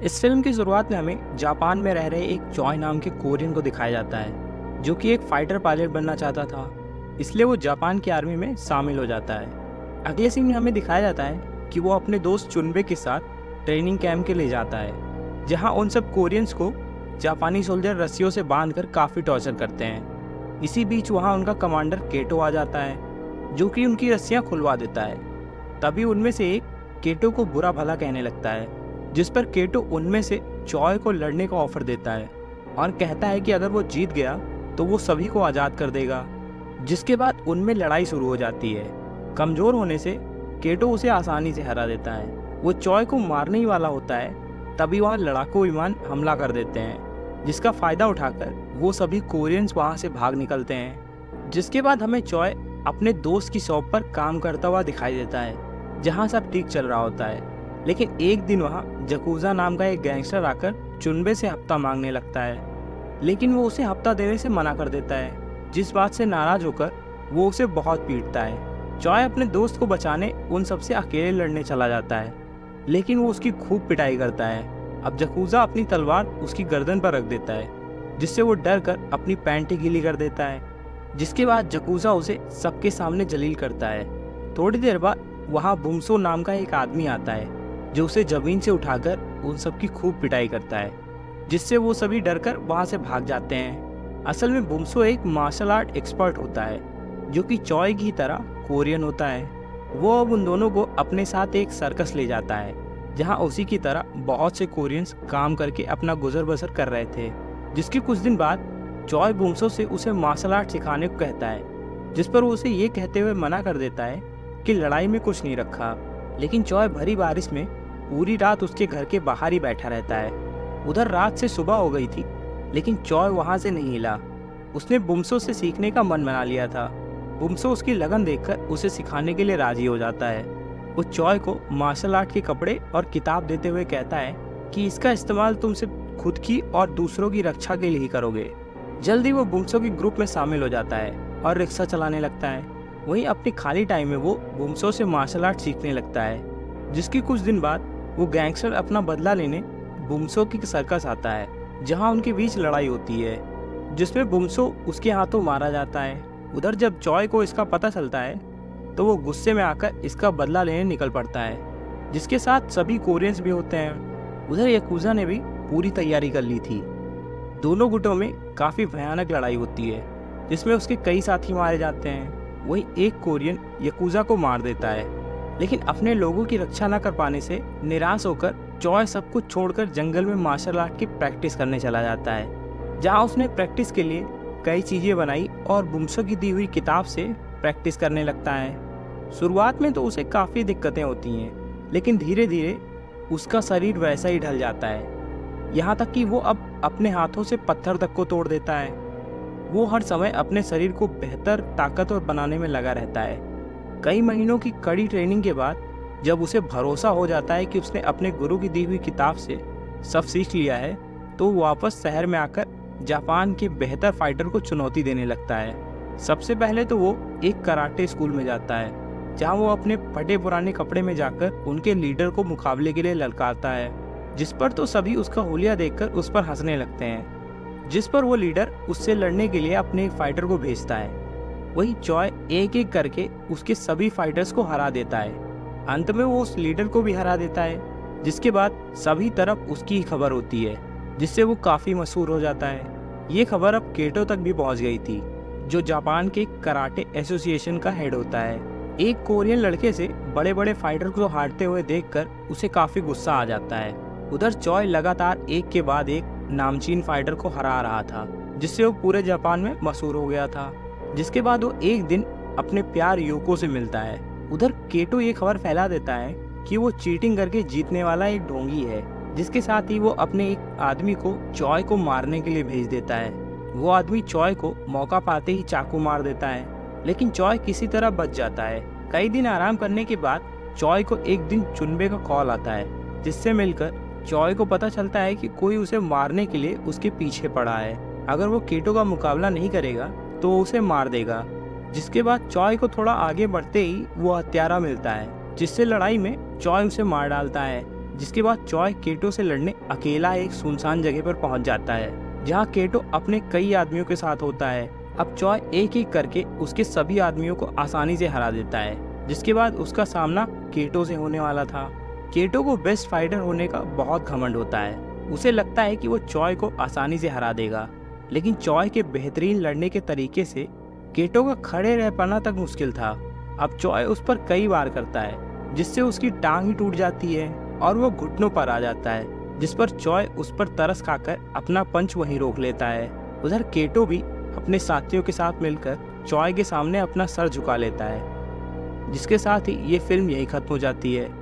इस फिल्म की शुरुआत में हमें जापान में रह रहे एक चॉय नाम के कोरियन को दिखाया जाता है, जो कि एक फाइटर पायलट बनना चाहता था। इसलिए वो जापान की आर्मी में शामिल हो जाता है। अगले सीन में हमें दिखाया जाता है कि वो अपने दोस्त चुनबे के साथ ट्रेनिंग कैंप के ले जाता है, जहां उन सब कोरियंस को जापानी सोल्जर रस्सियों से बांधकर काफ़ी टॉर्चर करते हैं। इसी बीच वहां उनका कमांडर केटो आ जाता है, जो कि उनकी रस्सियां खुलवा देता है। तभी उनमें से एक केटो को बुरा भला कहने लगता है, जिस पर केटो उनमें से चॉय को लड़ने का ऑफर देता है और कहता है कि अगर वो जीत गया तो वो सभी को आज़ाद कर देगा। जिसके बाद उनमें लड़ाई शुरू हो जाती है। कमज़ोर होने से केटो उसे आसानी से हरा देता है। वो चॉय को मारने ही वाला होता है, तभी वहाँ लड़ाकू विमान हमला कर देते हैं, जिसका फ़ायदा उठाकर वो सभी कोरियंस वहाँ से भाग निकलते हैं। जिसके बाद हमें चॉय अपने दोस्त की शॉप पर काम करता हुआ दिखाई देता है, जहाँ सब ठीक चल रहा होता है। लेकिन एक दिन वहाँ जकूजा नाम का एक गैंगस्टर आकर चुनबे से हफ्ता मांगने लगता है, लेकिन वो उसे हफ्ता देने से मना कर देता है। जिस बात से नाराज होकर वो उसे बहुत पीटता है। चॉय अपने दोस्त को बचाने उन सबसे अकेले लड़ने चला जाता है, लेकिन वो उसकी खूब पिटाई करता है। अब जकूजा अपनी तलवार उसकी गर्दन पर रख देता है, जिससे वो डर कर अपनी पैंट ही गीली कर देता है। जिसके बाद जकूजा उसे सबके सामने जलील करता है। थोड़ी देर बाद वहाँ बुमसो नाम का एक आदमी आता है, जो उसे जमीन से उठाकर उन सबकी खूब पिटाई करता है, जिससे वो सभी डरकर वहाँ से भाग जाते हैं। असल में बुमसो एक मार्शल आर्ट एक्सपर्ट होता है, जो कि चॉय की तरह कोरियन होता है। वो अब उन दोनों को अपने साथ एक सर्कस ले जाता है, जहाँ उसी की तरह बहुत से कोरियंस काम करके अपना गुजर बसर कर रहे थे। जिसके कुछ दिन बाद चॉय बुमसो से उसे मार्शल आर्ट सिखाने को कहता है, जिस पर वो उसे ये कहते हुए मना कर देता है कि लड़ाई में कुछ नहीं रखा। लेकिन चॉय भरी बारिश में पूरी रात उसके घर के बाहर ही बैठा रहता है। उधर रात से सुबह हो गई थी, लेकिन चॉय वहाँ से नहीं हिला। उसने बुमसो से सीखने का मन बना लिया था। बुमसो उसकी लगन देखकर उसे सिखाने के लिए राजी हो जाता है। वो चॉय को मार्शल आर्ट के कपड़े और किताब देते हुए कहता है कि इसका इस्तेमाल तुम सिर्फ खुद की और दूसरों की रक्षा के लिए ही करोगे। जल्दी वो बुमसो के ग्रुप में शामिल हो जाता है और रिक्शा चलाने लगता है। वहीं अपने खाली टाइम में वो बुमसो से मार्शल आर्ट सीखने लगता है। जिसके कुछ दिन बाद वो गैंगस्टर अपना बदला लेने बुमसो की सर्कस आता है, जहां उनके बीच लड़ाई होती है, जिसमें बुमसो उसके हाथों मारा जाता है। उधर जब चॉय को इसका पता चलता है तो वो गुस्से में आकर इसका बदला लेने निकल पड़ता है, जिसके साथ सभी कोरियंस भी होते हैं। उधर याकुजा ने भी पूरी तैयारी कर ली थी। दोनों गुटों में काफ़ी भयानक लड़ाई होती है, जिसमें उसके कई साथी मारे जाते हैं। वही एक कोरियन याकुजा को मार देता है, लेकिन अपने लोगों की रक्षा न कर पाने से निराश होकर चॉय सब कुछ छोड़कर जंगल में मार्शल आर्ट की प्रैक्टिस करने चला जाता है, जहां उसने प्रैक्टिस के लिए कई चीज़ें बनाई और बुमसो की दी हुई किताब से प्रैक्टिस करने लगता है। शुरुआत में तो उसे काफ़ी दिक्कतें होती हैं, लेकिन धीरे धीरे उसका शरीर वैसा ही ढल जाता है, यहाँ तक कि वो अब अपने हाथों से पत्थर तक को तोड़ देता है। वो हर समय अपने शरीर को बेहतर ताकतवर बनाने में लगा रहता है। कई महीनों की कड़ी ट्रेनिंग के बाद जब उसे भरोसा हो जाता है कि उसने अपने गुरु की दी हुई किताब से सब सीख लिया है, तो वो वापस शहर में आकर जापान के बेहतर फाइटर को चुनौती देने लगता है। सबसे पहले तो वो एक कराटे स्कूल में जाता है, जहाँ वो अपने फटे पुराने कपड़े में जाकर उनके लीडर को मुकाबले के लिए ललकारता है, जिस पर तो सभी उसका हुलिया देखकर उस पर हंसने लगते हैं। जिस पर वो लीडर उससे लड़ने के लिए अपने एक फाइटर को भेजता है। वही चॉय एक एक करके उसके सभी फाइटर्स को हरा देता है। अंत में वो उस लीडर को भी हरा देता है, जिसके बाद सभी तरफ उसकी ही खबर होती है, जिससे वो काफ़ी मशहूर हो जाता है। ये खबर अब केटो तक भी पहुंच गई थी, जो जापान के कराटे एसोसिएशन का हेड होता है। एक कोरियन लड़के से बड़े बड़े फाइटर को हारते हुए देखकर उसे काफ़ी गुस्सा आ जाता है। उधर चॉय लगातार एक के बाद एक नामचीन फाइटर को हरा रहा था, जिससे वो पूरे जापान में मशहूर हो गया था। जिसके बाद वो एक दिन अपने प्यार योको से मिलता है। उधर केटो ये खबर फैला देता है कि वो चीटिंग करके जीतने वाला एक ढोंगी है, जिसके साथ ही वो अपने एक आदमी को चॉय को मारने के लिए भेज देता है। वो आदमी चॉय को मौका पाते ही चाकू मार देता है, लेकिन चॉय किसी तरह बच जाता है। कई दिन आराम करने के बाद चॉय को एक दिन चुनबे का कॉल आता है, जिससे मिलकर चॉय को पता चलता है कि कोई उसे मारने के लिए उसके पीछे पड़ा है। अगर वो केटो का मुकाबला नहीं करेगा तो वो उसे मार देगा। जिसके बाद चॉय को थोड़ा आगे बढ़ते ही वो हत्यारा मिलता है, जिससे लड़ाई में चॉय उसे मार डालता है। जिसके बाद चॉय केटो से लड़ने अकेला एक सुनसान जगह पर पहुंच जाता है, जहां केटो अपने कई आदमियों के साथ होता है। अब चॉय एक एक करके उसके सभी आदमियों को आसानी से हरा देता है, जिसके बाद उसका सामना केटो से होने वाला था। केटो को बेस्ट फाइटर होने का बहुत घमंड होता है। उसे लगता है कि वो चॉय को आसानी से हरा देगा, लेकिन चॉय के बेहतरीन लड़ने के तरीके से केटो का खड़े रह पाना तक मुश्किल था। अब चॉय उस पर कई वार करता है, जिससे उसकी टांग ही टूट जाती है और वो घुटनों पर आ जाता है, जिस पर चॉय उस पर तरस खाकर अपना पंच वहीं रोक लेता है। उधर केटो भी अपने साथियों के साथ मिलकर चॉय के सामने अपना सर झुका लेता है, जिसके साथ ही ये फिल्म यहीं खत्म हो जाती है।